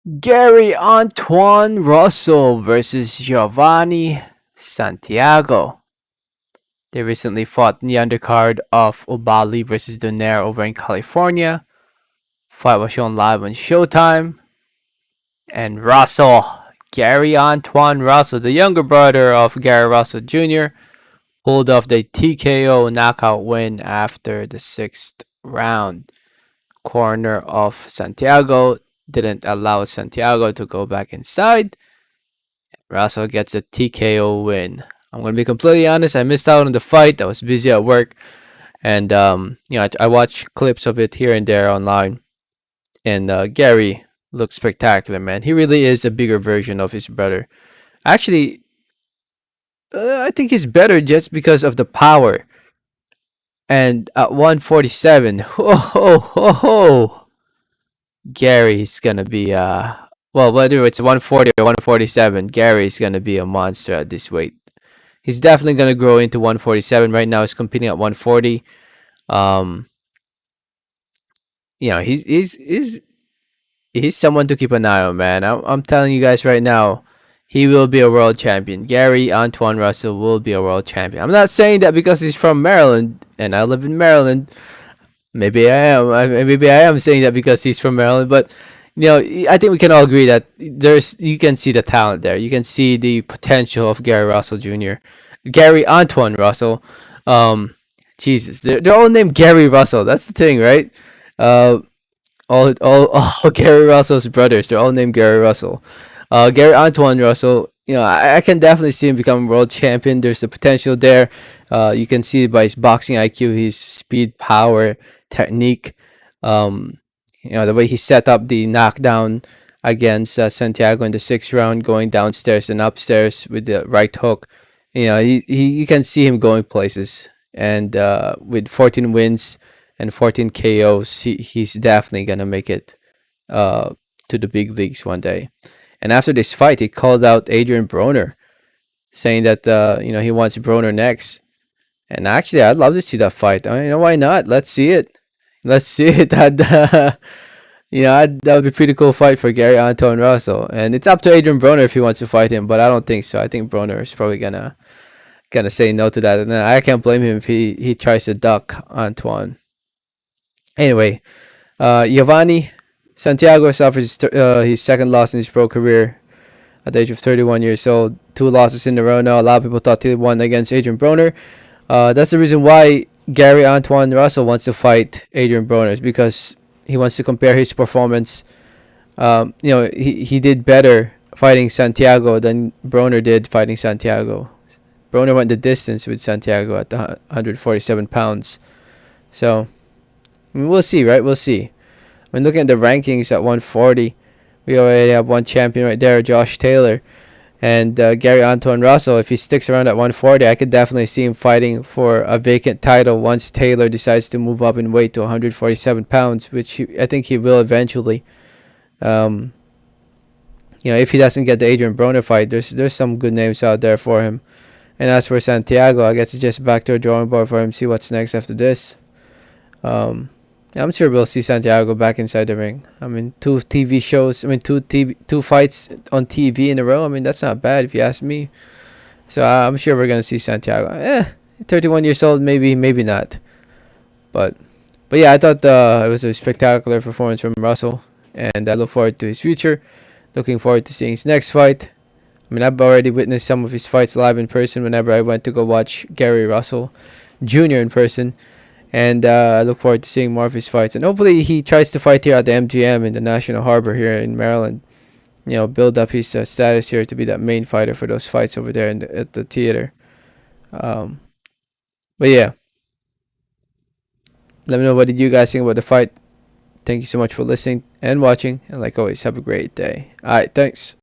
Gary Antoine Russell versus Giovanni Santiago. They recently fought in the undercard of Obali versus Donaire over in California. Fight was shown live on Showtime. And Russell, Gary Antoine Russell, the younger brother of Gary Russell Jr., pulled off the TKO knockout win after the sixth round. Corner of Santiago didn't allow Santiago to go back inside. Russell gets a TKO win. I'm gonna be completely honest. I missed out on the fight. I was busy at work, and I watched clips of it here and there online. And Gary looks spectacular, man. He really is a bigger version of his brother. Actually, I think he's better just because of the power. And at 147, Gary's gonna be well, whether it's 140 or 147, Gary's gonna be a monster at this weight. He's definitely gonna grow into 147. Right now, he's competing at 140. Um, he's someone to keep an eye on, man. I'm telling you guys right now, he will be a world champion. Gary Antoine Russell will be a world champion. I'm not saying that because he's from Maryland and I live in Maryland. Maybe I am. Maybe I am saying that because he's from Maryland, but I think we can all agree that you can see the talent there. You can see the potential of Gary Russell Jr., Gary Antoine Russell. Um, Jesus, they're all named Gary Russell. That's the thing, right? Uh, all Gary Russell's brothers. They're all named Gary Russell. Gary Antoine Russell. I can definitely see him become world champion. There's the potential there. You can see it by his boxing IQ, his speed, power, technique. Um, the way he set up the knockdown against Santiago in the sixth round, going downstairs and upstairs with the right hook. You can see him going places. And with 14 wins and 14 KOs, he's definitely gonna make it to the big leagues one day. And after this fight, he called out Adrien Broner, saying that he wants Broner next. And actually, I'd love to see that fight. Why not? Let's see it. Let's see it. That would be a pretty cool fight for Gary Antoine Russell. And it's up to Adrien Broner if he wants to fight him, but I don't think so. I think Broner is probably gonna say no to that, and then I can't blame him if he tries to duck Antoine. Anyway, Giovanni Santiago suffered his second loss in his pro career at the age of 31 years old. Two losses in a row now. A lot of people thought he won against Adrien Broner. That's the reason why Gary Antoine Russell wants to fight Adrien Broner, is because he wants to compare his performance. He did better fighting Santiago than Broner did fighting Santiago. Broner went the distance with Santiago at the 147 pounds. So, we'll see, right? We'll see. When looking at the rankings at 140, we already have one champion right there, Josh Taylor. And Gary Antoine Russell, if he sticks around at 140, I could definitely see him fighting for a vacant title once Taylor decides to move up in weight to 147 pounds, which I think he will eventually. If he doesn't get the Adrien Broner fight, there's some good names out there for him. And as for Santiago, I guess it's just back to a drawing board for him. See what's next after this. I'm sure we'll see Santiago back inside the ring. I mean, two fights on TV in a row. I mean, that's not bad if you ask me. So I'm sure we're gonna see Santiago. 31 years old, maybe not. But yeah, I thought it was a spectacular performance from Russell, and I look forward to his future. Looking forward to seeing his next fight. I mean, I've already witnessed some of his fights live in person whenever I went to go watch Gary Russell Jr. in person. And I look forward to seeing more of his fights. And hopefully he tries to fight here at the MGM in the National Harbor here in Maryland. Build up his status here to be that main fighter for those fights over there at the theater. Um, but yeah, let me know what did you guys think about the fight. Thank you so much for listening and watching. And like always, have a great day. All right, thanks.